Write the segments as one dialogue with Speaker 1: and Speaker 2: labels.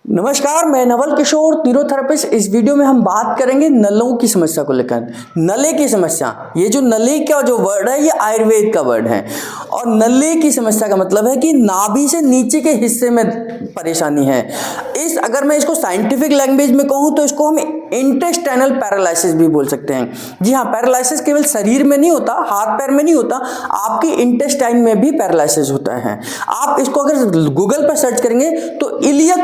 Speaker 1: नमस्कार, मैं नवल किशोर न्यूरोथेरेपिस्ट। इस वीडियो में हम बात करेंगे नलों की समस्या को लेकर। नले की समस्या, ये जो नले का जो वर्ड है ये आयुर्वेद का वर्ड है। और नले की समस्या का मतलब है कि नाभि से नीचे के हिस्से में परेशानी है। अगर मैं इसको साइंटिफिक लैंग्वेज में कहूँ तो इसको हम इंटेस्टाइनल पैरालिसिस भी बोल सकते हैं। जी हाँ, पैरालिसिस केवल शरीर में नहीं होता, हाथ पैर में नहीं होता, आपकी इंटेस्टाइन में भी पैरालिसिस होता है। आप इसको अगर गूगल पर सर्च करेंगे तो इलियक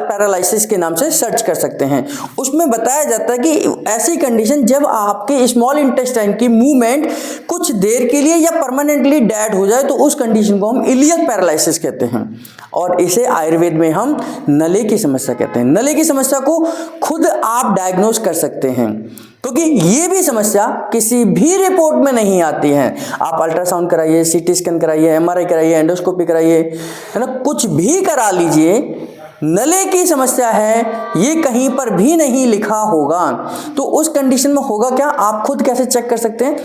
Speaker 1: पैरालिसिस के नाम से सर्च कर सकते हैं। उसमें बताया जाता है कि ऐसी कंडीशन जब आपके स्मॉल इंटेस्टाइन की मूवमेंट कुछ देर के लिए या परमानेंटली डेड हो जाए तो उस कंडीशन को हम इलियक पैरालिसिस कहते हैं। और इसे आयुर्वेद में हम नले की समस्या कहते हैं। नले की समस्या को खुद आप डायग्नोस कर सकते हैं, क्योंकि ये भी समस्या किसी भी रिपोर्ट में नहीं आती है। आप अल्ट्रासाउंड कराइए, सीटी स्कैन कराइए, एमआरआई कराइए, एंडोस्कोपी कराइए, है ना, कुछ भी करा लीजिए, नले की समस्या है ये कहीं पर भी नहीं लिखा होगा। तो उस कंडीशन में होगा क्या, आप खुद कैसे चेक कर सकते हैं?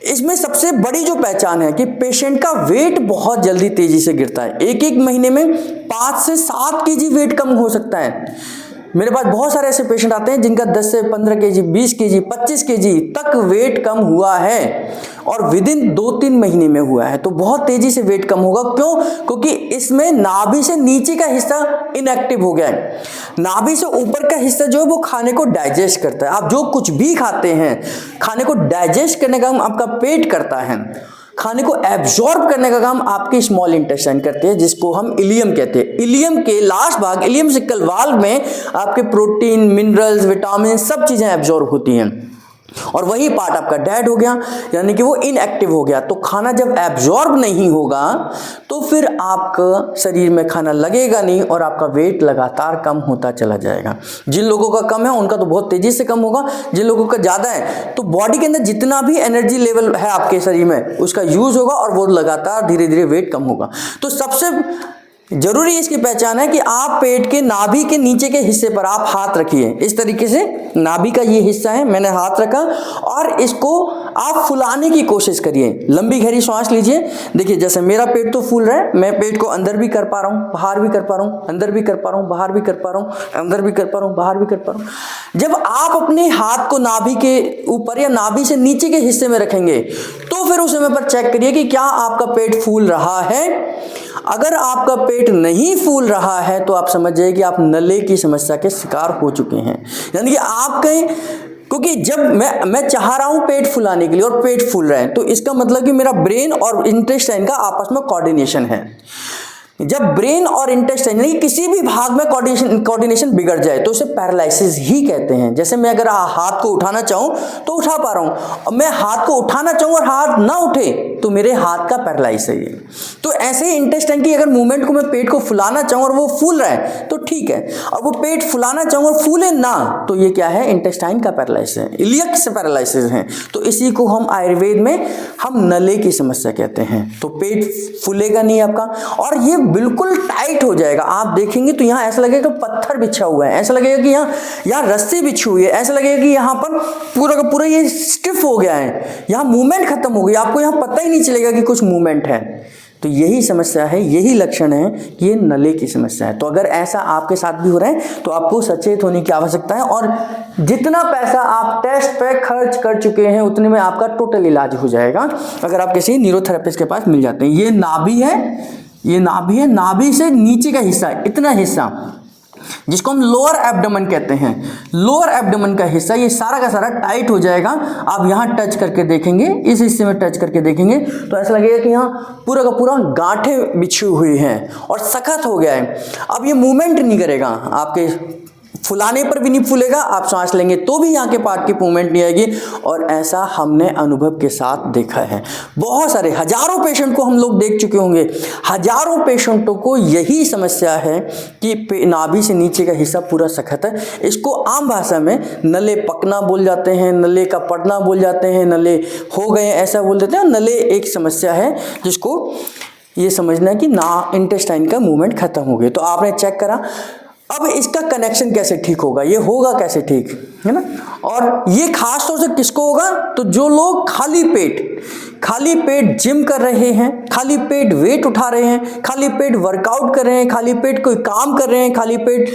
Speaker 1: इसमें सबसे बड़ी जो पहचान है कि पेशेंट का वेट बहुत जल्दी तेजी से गिरता है। एक महीने में 5 से 7 केजी वेट कम हो सकता है। मेरे पास बहुत सारे ऐसे पेशेंट आते हैं जिनका 10 से 15 केजी, 20 केजी, 25 केजी तक वेट कम हुआ है और विदिन 2-3 महीने में हुआ है। तो बहुत तेजी से वेट कम होगा। क्यों? क्योंकि इसमें नाभि से नीचे का हिस्सा इनएक्टिव हो गया है। नाभि से ऊपर का हिस्सा जो है वो खाने को डाइजेस्ट करता है। आप जो कुछ भी खाते हैं, खाने को डाइजेस्ट करने का काम आपका पेट करता है, खाने को एब्जॉर्ब करने का काम आपकी स्मॉल इंटेस्टाइन करते हैं, जिसको हम इलियम कहते हैं। इलियम के लास्ट भाग, इलियम सिकल वाल्व में आपके प्रोटीन, मिनरल्स, विटामिन सब चीजें एब्जॉर्ब होती हैं। और वही पार्ट आपका डेड हो गया, यानी कि वो इनएक्टिव हो गया। तो खाना जब एब्जॉर्ब नहीं होगा तो फिर आपका शरीर में खाना लगेगा नहीं और आपका वेट लगातार कम होता चला जाएगा। जिन लोगों का कम है उनका तो बहुत तेजी से कम होगा, जिन लोगों का ज़्यादा है तो बॉडी के अंदर जितना भी एनर्जी लेवल है आपके शरीर में उसका यूज होगा और वो लगातार धीरे धीरे वेट कम होगा। तो सबसे जरूरी इसकी पहचान है कि आप पेट के नाभि के नीचे के हिस्से पर आप हाथ रखिए। इस तरीके से नाभि का ये हिस्सा है, मैंने हाथ रखा और इसको आप फुलाने की कोशिश करिए। लंबी गहरी सांस लीजिए। देखिए जैसे मेरा पेट तो फूल रहा है, मैं पेट को अंदर भी कर पा रहा हूँ, बाहर भी कर पा रहा हूँ, अंदर भी कर पा रहा हूँ, बाहर भी कर पा रहा हूँ, अंदर भी कर पा रहा हूँ, बाहर भी कर पा रहा हूँ। जब आप अपने हाथ को नाभि के ऊपर या नाभि से नीचे के हिस्से में रखेंगे तो फिर उस समय पर चेक करिए कि क्या आपका पेट फूल रहा है। अगर आपका पेट नहीं फूल रहा है तो आप समझ जाइए कि आप नले की समस्या के शिकार हो चुके हैं। यानी कि आप कहीं, क्योंकि जब मैं चाह रहा हूं पेट फुलाने के लिए और पेट फूल रहा है तो इसका मतलब कि मेरा ब्रेन और इंटेस्टाइन का आपस में कोऑर्डिनेशन है। जब ब्रेन और इंटेस्टाइन यानी किसी भी भाग में कोऑर्डिनेशन बिगड़ जाए तो उसे पैरालिसिस ही कहते हैं। जैसे मैं अगर हाथ को उठाना चाहूं तो उठा पा रहा हूं, मैं हाथ को उठाना चाहूं और हाथ ना उठे तो मेरे हाथ का पैरालाइज है ये। तो ऐसे ही इंटेस्टाइन की अगर मूवमेंट को मैं पेट को फुलाना चाहूं और वो फूल रहा है तो ठीक है, और वो पेट फुलाना चाहूं और फूले ना तो ये क्या है, इंटेस्टाइन का पैरालाइसिस है, इलियक से पैरालाइसिस है। तो इसी को हम आयुर्वेद में हम नले की समस्या कहते हैं। तो पेट फूलेगा नहीं आपका और ये बिल्कुल टाइट हो जाएगा। आप देखेंगे तो यहाँ ऐसा लगेगा पत्थर बिछा हुआ है, ऐसा लगेगा कि यहाँ रस्सी बिछी हुई है, ऐसा लगेगा कि यहाँ पर पूरा का पूरा ये स्टिफ हो गया है, यहाँ मूवमेंट खत्म हो गई, आपको यहाँ पता ही नहीं चलेगा कि कुछ मूवमेंट है। तो यही समस्या है, यही लक्षण है कि ये नले की समस्या है। तो अगर ऐसा आपके साथ भी हो रहा है तो आपको सचेत होने की आवश्यकता है। और जितना पैसा आप टेस्ट पे खर्च कर चुके हैं उतने में आपका टोटल इलाज हो जाएगा अगर आप किसी न्यूरोथेरेपिस्ट के पास मिल जाते हैं। ये नाभि है, ये नाभि है, नाभि से नीचे का हिस्सा, इतना हिस्सा जिसको हम लोअर एब्डोमेन कहते हैं, लोअर एब्डोमेन का हिस्सा ये सारा का सारा टाइट हो जाएगा। आप यहाँ टच करके देखेंगे, इस हिस्से में टच करके देखेंगे तो ऐसा लगेगा कि यहाँ पूरा का पूरा गांठें बिछी हुई हैं और सख्त हो गया है। अब ये मूवमेंट नहीं करेगा, आपके फुलाने पर भी नहीं फूलेगा, आप सांस लेंगे तो भी यहाँ के पार्ट की मूवमेंट नहीं आएगी। और ऐसा हमने अनुभव के साथ देखा है। बहुत सारे हजारों पेशेंट को हम लोग देख चुके होंगे, हजारों पेशेंटों को यही समस्या है कि नाभि से नीचे का हिस्सा पूरा सख्त है। इसको आम भाषा में नले पकना बोल जाते हैं, नले का पड़ना बोल जाते हैं, नले हो गए ऐसा बोल देते हैं। नले एक समस्या है जिसको ये समझना है कि ना इंटेस्टाइन का मूवमेंट खत्म हो गया। तो आपने चेक करा, अब इसका कनेक्शन कैसे ठीक होगा, ये होगा कैसे ठीक, है ना। और ये खास तौर से किसको होगा, तो जो लोग खाली पेट जिम कर रहे हैं, खाली पेट वेट उठा रहे हैं, खाली पेट वर्कआउट कर रहे हैं, खाली पेट कोई काम कर रहे हैं, खाली पेट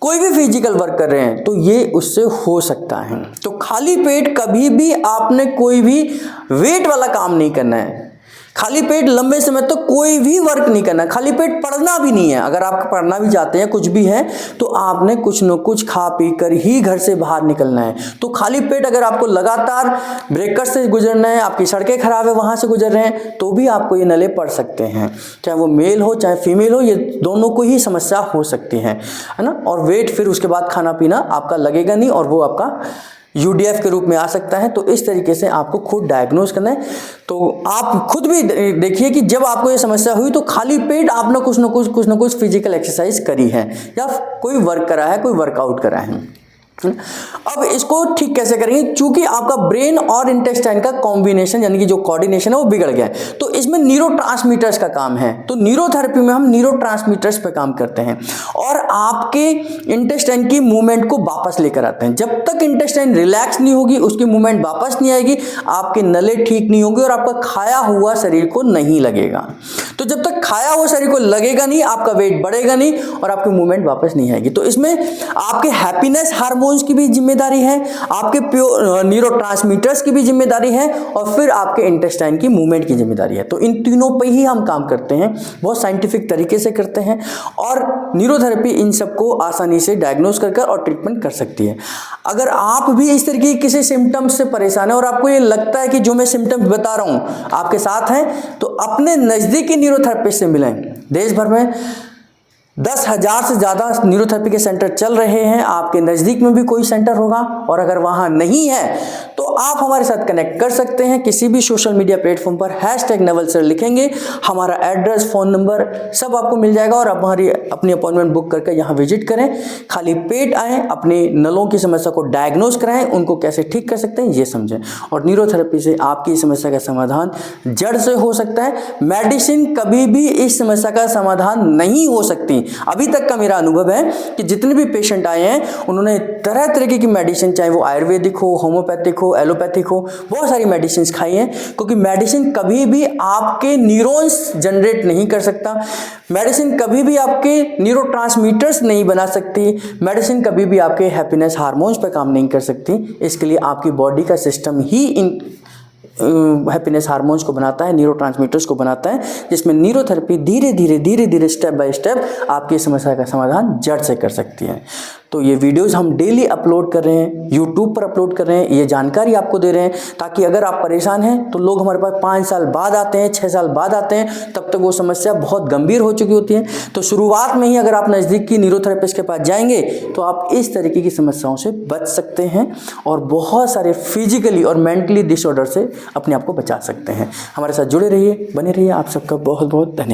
Speaker 1: कोई भी फिजिकल वर्क कर रहे हैं तो ये उससे हो सकता है। तो खाली पेट कभी भी आपने कोई भी वेट वाला काम नहीं करना है। खाली पेट लंबे समय तक कोई भी वर्क नहीं करना, खाली पेट पढ़ना भी नहीं है। अगर आप पढ़ना भी चाहते हैं, कुछ भी है, तो आपने कुछ न कुछ खा पी कर ही घर से बाहर निकलना है। तो खाली पेट अगर आपको लगातार ब्रेकर्स से गुजरना है, आपकी सड़कें खराब है वहाँ से गुजर रहे हैं, तो भी आपको ये नले पड़ सकते हैं। चाहे वो मेल हो चाहे फीमेल हो, ये दोनों को ही समस्या हो सकती है ना। और वेट फिर उसके बाद खाना पीना आपका लगेगा नहीं और वो आपका यूडीएफ के रूप में आ सकता है। तो इस तरीके से आपको खुद डायग्नोज करना है। तो आप खुद भी देखिए कि जब आपको ये समस्या हुई तो खाली पेट आपने कुछ न कुछ फिजिकल एक्सरसाइज करी है या कोई वर्क करा है, कोई वर्कआउट करा है। अब इसको ठीक कैसे करेंगे, क्योंकि आपका ब्रेन और इंटेस्टाइन का कॉम्बिनेशन यानी कि जो कोऑर्डिनेशन है वो बिगड़ गया है। तो इसमें न्यूरोट्रांसमीटर्स का काम है। तो न्यूरोथेरेपी में हम न्यूरोट्रांसमीटर्स पे काम करते हैं और आपके इंटेस्टाइन की मूवमेंट को वापस लेकर आते हैं। जब तक इंटेस्टाइन रिलैक्स नहीं होगी, उसकी मूवमेंट वापस नहीं आएगी, आपके नले ठीक नहीं होंगे और आपका खाया हुआ शरीर को नहीं लगेगा। तो जब तक खाया हुआ शरीर को लगेगा नहीं, आपका वेट बढ़ेगा नहीं और आपकी मूवमेंट वापस नहीं आएगी। तो इसमें आपके हैप्पीनेस हार्मोन्स की भी जिम्मेदारी है, आपके न्यूरोट्रांसमीटर्स की भी जिम्मेदारी है और फिर आपके इंटेस्टाइन की मूवमेंट की जिम्मेदारी है। तो इन तीनों पे ही हम काम करते हैं, बहुत साइंटिफिक तरीके से करते हैं और न्यूरोथेरेपी इन सबको आसानी से डायग्नोज कर और ट्रीटमेंट कर सकती है। अगर आप भी इस तरीके के किसी सिम्टम्स से परेशान है और आपको ये लगता है कि जो मैं सिम्टम्स बता रहा हूँ आपके साथ हैं, तो अपने नज़दीकी न्यूरोथेरेपिस्ट से मिलें। देश भर में 10,000 से ज़्यादा न्यूरोथेरेपी के सेंटर चल रहे हैं। आपके नज़दीक में भी कोई सेंटर होगा और अगर वहाँ नहीं है तो आप हमारे साथ कनेक्ट कर सकते हैं किसी भी सोशल मीडिया प्लेटफॉर्म पर #नवल सर लिखेंगे, हमारा एड्रेस, फ़ोन नंबर सब आपको मिल जाएगा और आप हमारी अपनी अपॉइंटमेंट बुक करके यहाँ विजिट करें। खाली पेट आएँ, अपने नलों की समस्या को डायग्नोज कराएं, उनको कैसे ठीक कर सकते हैं ये समझें और न्यूरोथेरेपी से आपकी समस्या का समाधान जड़ से हो सकता है। मेडिसिन कभी भी इस समस्या का समाधान नहीं हो सकती। अभी तक का मेरा अनुभव है कि जितने भी पेशेंट आए हैं उन्होंने तरह तरह की मेडिसिन, चाहे वो आयुर्वेदिक हो, होम्योपैथिक हो, एलोपैथिक हो, बहुत सारी मेडिसिन खाई हैं, क्योंकि मेडिसिन कभी भी आपके न्यूरॉन्स जनरेट नहीं कर सकता। मेडिसिन कभी भी आपके न्यूरोट्रांसमीटर्स नहीं बना सकती। मेडिसिन कभी भी आपके हैप्पीनेस हार्मोन्स पर काम नहीं कर सकती। इसके लिए आपकी बॉडी का सिस्टम ही इन हैप्पीनेस हार्मोन्स को बनाता है, न्यूरोट्रांसमीटर्स को बनाता है, जिसमें न्यूरोथेरेपी धीरे धीरे स्टेप बाय स्टेप आपकी समस्या का समाधान जड़ से कर सकती है। तो ये वीडियोस हम डेली अपलोड कर रहे हैं, यूट्यूब पर अपलोड कर रहे हैं, ये जानकारी आपको दे रहे हैं ताकि अगर आप परेशान हैं तो लोग हमारे पास 5 साल बाद आते हैं, 6 साल बाद आते हैं, तब तक वो समस्या बहुत गंभीर हो चुकी होती है। तो शुरुआत में ही अगर आप नज़दीक की न्यूरोथेरेपिस्ट के पास जाएंगे तो आप इस तरीके की समस्याओं से बच सकते हैं और बहुत सारे फिजिकली और मेंटली डिसऑर्डर से अपने आप को बचा सकते हैं। हमारे साथ जुड़े रहिए, बने रहिए। आप सबका बहुत बहुत धन्यवाद।